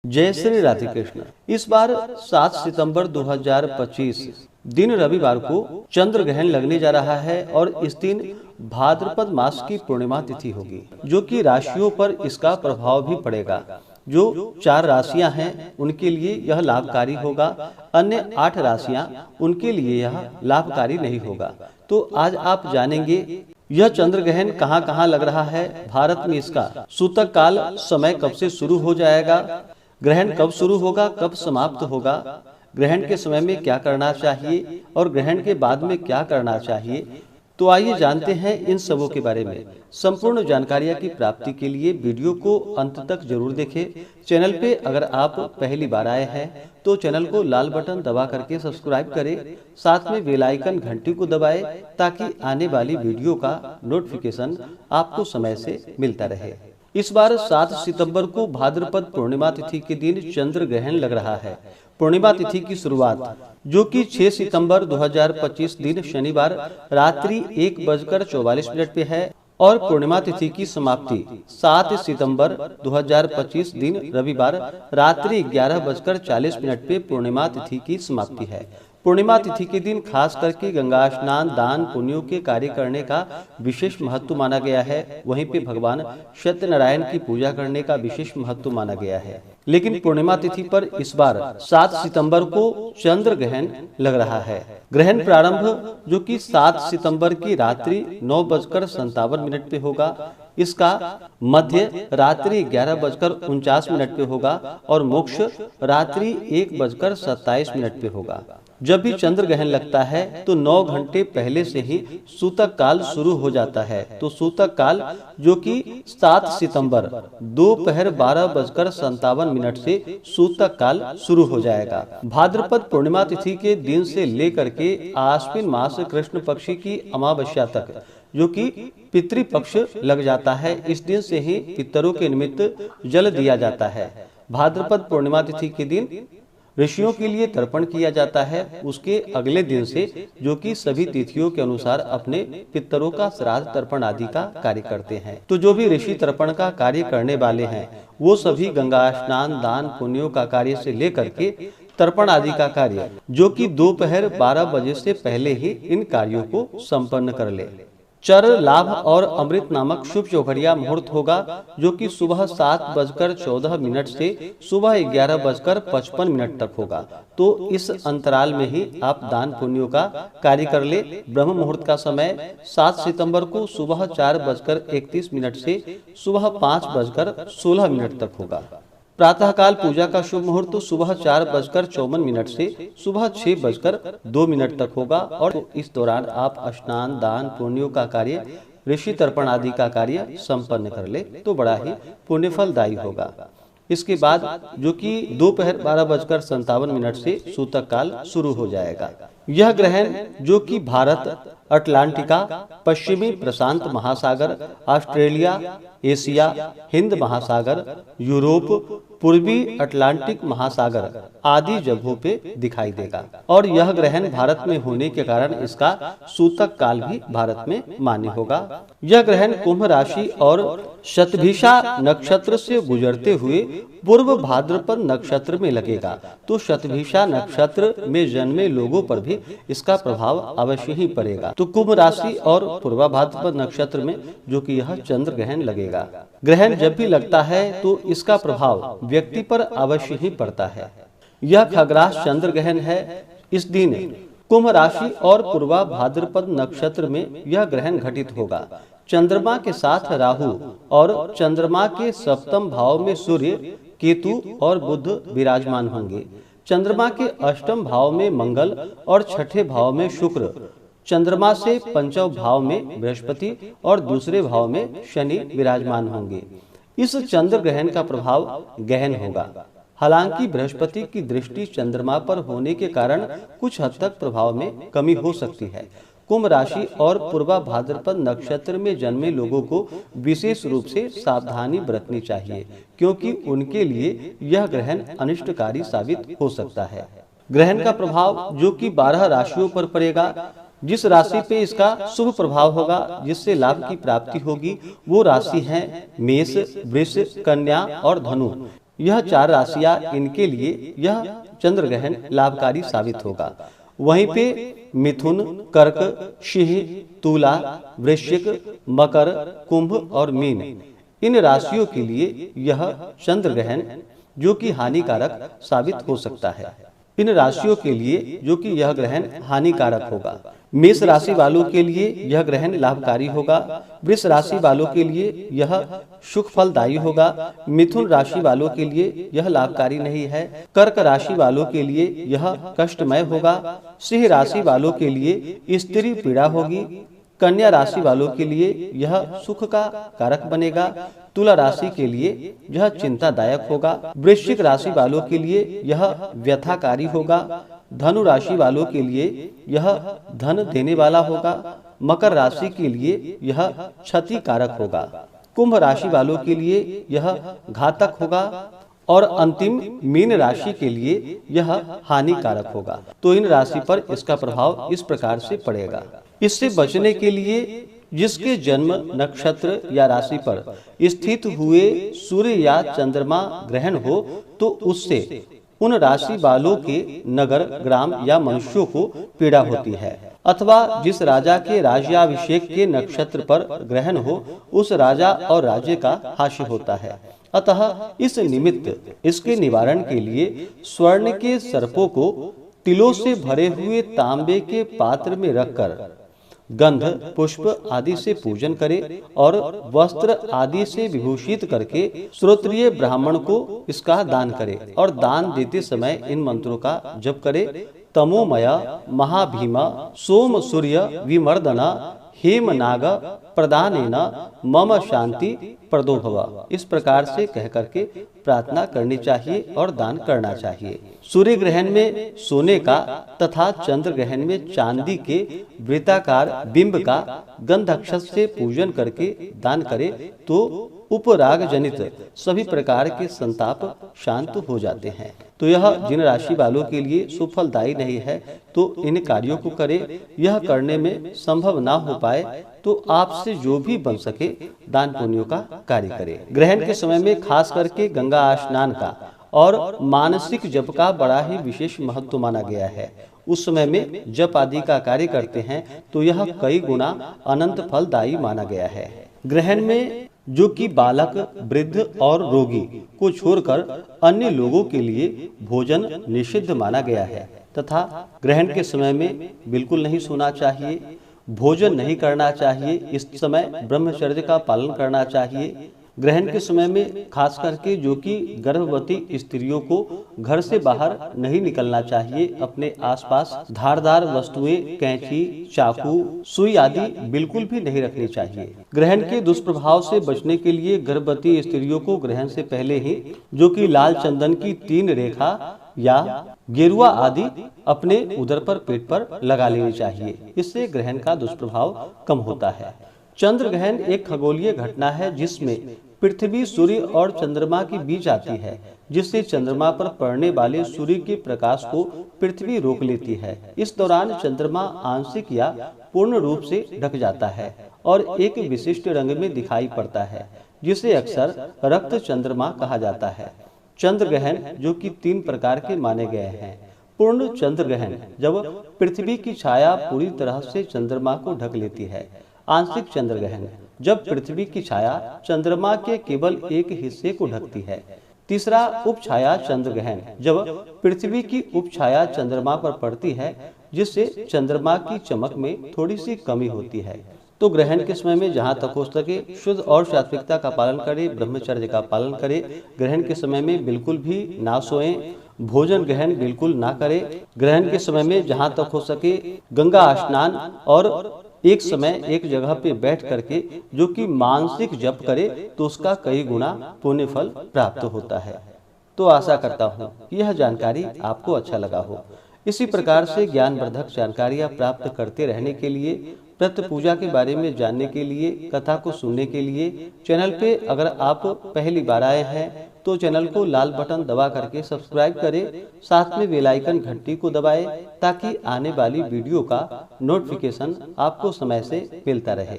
जय श्री राधे कृष्ण। इस बार 7 सितंबर 2025 दिन रविवार को चंद्र ग्रहण लगने जा रहा है और इस दिन भाद्रपद मास की पूर्णिमा तिथि होगी, जो कि राशियों पर इसका प्रभाव भी पड़ेगा। जो 4 राशियां हैं उनके लिए यह लाभकारी होगा, अन्य 8 राशियां उनके लिए यह लाभकारी नहीं होगा। तो आज आप जानेंगे यह चंद्र ग्रहण कहां लग रहा है, भारत में इसका सूतक काल समय कब से शुरू हो जाएगा, ग्रहण कब शुरू होगा, कब समाप्त होगा, ग्रहण के समय में क्या करना चाहिए और ग्रहण के बाद में क्या करना चाहिए। तो आइए जानते हैं इन सबों के बारे में। संपूर्ण जानकारियां की प्राप्ति के लिए वीडियो को अंत तक जरूर देखें। चैनल पे अगर आप पहली बार आए हैं तो चैनल को लाल बटन दबा करके सब्सक्राइब करें, साथ में बेल आइकन घंटी को दबाएं ताकि आने वाली वीडियो का नोटिफिकेशन आपको समय से मिलता रहे। इस बार 7 सितंबर को भाद्रपद पूर्णिमा तिथि के दिन चंद्र ग्रहण लग रहा है। पूर्णिमा तिथि की शुरुआत जो कि 6 सितंबर 2025 दिन शनिवार रात्रि 1:44 पे है और पूर्णिमा तिथि की समाप्ति 7 सितंबर 2025 दिन रविवार रात्रि 11:40 पे पूर्णिमा तिथि की समाप्ति है। पूर्णिमा तिथि के दिन खास करके गंगा स्नान, दान, पुण्यों के कार्य करने का विशेष महत्व माना गया है। वहीं पे भगवान सत्यनारायण की पूजा करने का विशेष महत्व माना गया है। लेकिन पूर्णिमा तिथि पर इस बार 7 सितंबर को चंद्र ग्रहण लग रहा है। ग्रहण प्रारंभ जो कि 7 सितंबर की रात्रि 9:57 पे होगा। इसका मध्य रात्रि 11:49 पे होगा और मोक्ष रात्रि 1:27 पे होगा। जब भी चंद्र ग्रहण लगता है तो 9 घंटे पहले से ही सूतक काल शुरू हो जाता है। तो सूतक काल जो कि 7 सितंबर दोपहर 12:57 से सूतक काल शुरू हो जाएगा। भाद्रपद पूर्णिमा तिथि के दिन से लेकर के आश्विन मास कृष्ण पक्षी की अमावस्या तक जो कि पितृपक्ष लग जाता है। इस दिन से ही पितरों के निमित्त जल दिया जाता है। भाद्रपद पूर्णिमा तिथि के दिन ऋषियों के लिए तर्पण किया जाता है। उसके अगले दिन से जो कि सभी तिथियों के अनुसार अपने पितरों का श्राद्ध तर्पण आदि का कार्य करते हैं। तो जो भी ऋषि तर्पण का कार्य करने वाले हैं वो सभी गंगा स्नान, दान, पुण्यों का कार्य से लेकर के तर्पण आदि का कार्य जो कि दोपहर 12 बजे से पहले ही इन कार्यों को संपन्न कर ले। चर, लाभ और अमृत नामक शुभ चौघड़िया मुहूर्त होगा जो कि सुबह 7:14 से सुबह 11:55 तक होगा। तो इस अंतराल में ही आप दान पुण्यों का कार्य कर ले। ब्रह्म मुहूर्त का समय 7 सितंबर को सुबह 4:31 से सुबह 5:16 तक होगा। प्रातःकाल पूजा का शुभ मुहूर्त सुबह 4:54 से सुबह 6:02 तक होगा और इस दौरान आप स्नान, दान, पुण्यों का कार्य, ऋषि तर्पण आदि का कार्य संपन्न कर ले तो बड़ा ही पुण्यफलदायी होगा। इसके बाद जो कि दोपहर 12:57 से सूतक काल शुरू हो जाएगा। यह ग्रहण जो कि भारत, अटलांटिका, पश्चिमी प्रशांत महासागर, ऑस्ट्रेलिया, एशिया, हिंद महासागर, यूरोप, पूर्वी अटलांटिक महासागर आदि जगहों पे दिखाई देगा। और यह ग्रहण भारत में होने के कारण इसका सूतक काल भी भारत में मान्य होगा। यह ग्रहण कुंभ राशि और शतभिषा नक्षत्र से गुजरते हुए पूर्व भाद्रपद नक्षत्र में लगेगा। तो शतभिषा नक्षत्र में जन्मे लोगों पर भी इसका प्रभाव अवश्य ही पड़ेगा। तो कुंभ राशि और पूर्व भाद्रपद नक्षत्र में जो कि यह चंद्र ग्रहण लगेगा। ग्रहण जब भी लगता है तो इसका प्रभाव व्यक्ति पर अवश्य ही पड़ता है। यह खग्रास चंद्र ग्रहण है। इस दिन कुंभ राशि और पूर्वा भाद्रपद नक्षत्र में यह ग्रहण घटित होगा। चंद्रमा के साथ राहु और चंद्रमा के सप्तम भाव में सूर्य, केतु और बुध विराजमान होंगे। चंद्रमा के अष्टम भाव में मंगल और छठे भाव में शुक्र, चंद्रमा से पंचम भाव में बृहस्पति और दूसरे भाव में शनि विराजमान होंगे। इस चंद्र ग्रहण का प्रभाव गहन होगा। हालांकि बृहस्पति की दृष्टि चंद्रमा पर होने के कारण कुछ हद तक प्रभाव में कमी हो सकती है। कुंभ राशि और पूर्वा भाद्रपद नक्षत्र में जन्मे लोगों को विशेष रूप से सावधानी बरतनी चाहिए, क्योंकि उनके लिए यह ग्रहण अनिष्टकारी साबित हो सकता है। ग्रहण का प्रभाव जो कि 12 राशियों पर पड़ेगा। जिस राशि पे इसका शुभ प्रभाव होगा, जिससे लाभ की प्राप्ति होगी, वो राशि है मेष, वृष, कन्या और धनु। यह 4 राशियां इनके लिए यह चंद्र ग्रहण लाभकारी साबित होगा। वहीं पे मिथुन, कर्क, सिंह, तुला, वृश्चिक, मकर, कुंभ और मीन इन राशियों के लिए यह चंद्र ग्रहण जो कि हानिकारक साबित हो सकता है। इन राशियों के लिए जो कि यह ग्रहण हानिकारक होगा। मेष राशि वालों के लिए यह ग्रहण लाभकारी होगा। वृष राशि वालों के लिए यह सुख फलदायी होगा। मिथुन राशि वालों के लिए यह लाभकारी नहीं है। कर्क राशि वालों के लिए यह कष्टमय होगा। सिंह राशि वालों के लिए स्त्री पीड़ा होगी। कन्या राशि वालों के लिए यह सुख का कारक बनेगा। तुला राशि के लिए यह चिंतादायक होगा। वृश्चिक राशि वालों के लिए यह व्यथाकारी होगा। धनु राशि वालों के लिए यह धन देने वाला होगा। मकर राशि के लिए यह क्षति कारक होगा। कुंभ राशि वालों के लिए यह घातक होगा और अंतिम मीन राशि के लिए यह हानिकारक होगा। तो इन राशि पर इसका प्रभाव इस प्रकार से पड़ेगा। इससे बचने के लिए जिसके जन्म नक्षत्र या राशि पर स्थित हुए सूर्य या चंद्रमा ग्रहण हो तो उससे उन राशि वालों के नगर, ग्राम या मनुष्यों को पीड़ा होती है। अथवा जिस राजा के राज्याभिषेक के नक्षत्र पर ग्रहण हो उस राजा और राज्य का हास्य होता है। अतः इस निमित्त इसके निवारण के लिए स्वर्ण के सर्पों को तिलों से भरे हुए तांबे के पात्र में रखकर गंध, पुष्प आदि से पूजन करे और वस्त्र आदि से विभूषित करके श्रोत्रिय ब्राह्मण को इसका दान करे और दान देते समय इन मंत्रों का जप करे। तमोमय महाभीमा सोम सूर्य विमर्दना हेम नाग प्रदानेन मम शांति प्रदो भव। इस प्रकार से कह करके प्रार्थना करनी चाहिए और दान करना चाहिए। सूर्य ग्रहण में सोने का तथा चंद्र ग्रहण में चांदी के वृत्ताकार बिंब का गंध अक्षत से पूजन करके दान करे तो उपराग जनित सभी प्रकार के संताप शांत हो जाते हैं। तो यह जिन राशि वालों के लिए सुफलदायी नहीं है तो इन कार्यों को करे। यह करने में संभव ना हो पाए तो आपसे जो भी बन सके दान पुण्यों का कार्य करे। ग्रहण के समय में खास करके गंगा स्नान का और मानसिक जप का बड़ा ही विशेष महत्व माना गया है। उस समय में जप आदि का कार्य करते हैं तो यह कई गुना अनंत फलदायी माना गया है। ग्रहण में जो कि बालक, वृद्ध और रोगी को छोड़कर अन्य लोगों के लिए भोजन निषिद्ध माना गया है तथा ग्रहण के समय में बिल्कुल नहीं सोना चाहिए, भोजन नहीं करना चाहिए। इस समय ब्रह्मचर्य का पालन करना चाहिए। ग्रहण के समय में खास करके जो कि गर्भवती स्त्रियों को घर से बाहर नहीं निकलना चाहिए। अपने आसपास धारदार वस्तुएं, कैंची, चाकू, सुई आदि बिल्कुल भी नहीं रखनी चाहिए। ग्रहण के दुष्प्रभाव से बचने के लिए गर्भवती स्त्रियों को ग्रहण से पहले ही जो कि लाल चंदन की 3 रेखा या गेरुआ आदि अपने उदर पर, पेट पर लगा लेनी चाहिए। इससे ग्रहण का दुष्प्रभाव कम होता है। चंद्र ग्रहण एक खगोलीय घटना है जिसमें पृथ्वी, सूर्य और चंद्रमा के बीच आती है, जिससे चंद्रमा पर पड़ने वाले सूर्य के प्रकाश को पृथ्वी रोक लेती है। इस दौरान चंद्रमा आंशिक या पूर्ण रूप से ढक जाता है और एक विशिष्ट रंग में दिखाई पड़ता है, जिसे अक्सर रक्त चंद्रमा कहा जाता है। चंद्र ग्रहण जो कि 3 प्रकार के माने गए हैं। पूर्ण चंद्र ग्रहण जब पृथ्वी की छाया पूरी तरह से चंद्रमा को ढक लेती है। आंशिक चंद्र ग्रहण जब पृथ्वी की छाया चंद्रमा के केवल एक हिस्से को ढकती है। तीसरा उपछाया चंद्र ग्रहण जब पृथ्वी की उपछाया चंद्रमा पर पड़ती है, जिससे चंद्रमा की चमक में थोड़ी सी कमी होती है। तो ग्रहण के समय में जहाँ तक हो सके शुद्ध और सात्विकता का पालन करें, ब्रह्मचर्य का पालन करें। ग्रहण के समय में बिल्कुल भी ना सोएं, भोजन ग्रहण बिल्कुल ना करें। ग्रहण के समय में जहाँ तक हो सके गंगा स्नान और एक समय एक जगह पे बैठ करके जो कि मानसिक जप करे तो उसका कई गुना पुण्य फल प्राप्त होता है। तो आशा करता हूँ यह जानकारी आपको अच्छा लगा हो। इसी प्रकार से ज्ञानवर्धक जानकारियाँ प्राप्त करते रहने के लिए, प्रत्य पूजा के बारे में जानने के लिए, कथा को सुनने के लिए चैनल पे अगर आप पहली बार आए हैं तो चैनल को लाल बटन दबा करके सब्सक्राइब करें, साथ में बेल आइकन घंटी को दबाएं ताकि आने वाली वीडियो का नोटिफिकेशन आपको समय से मिलता रहे।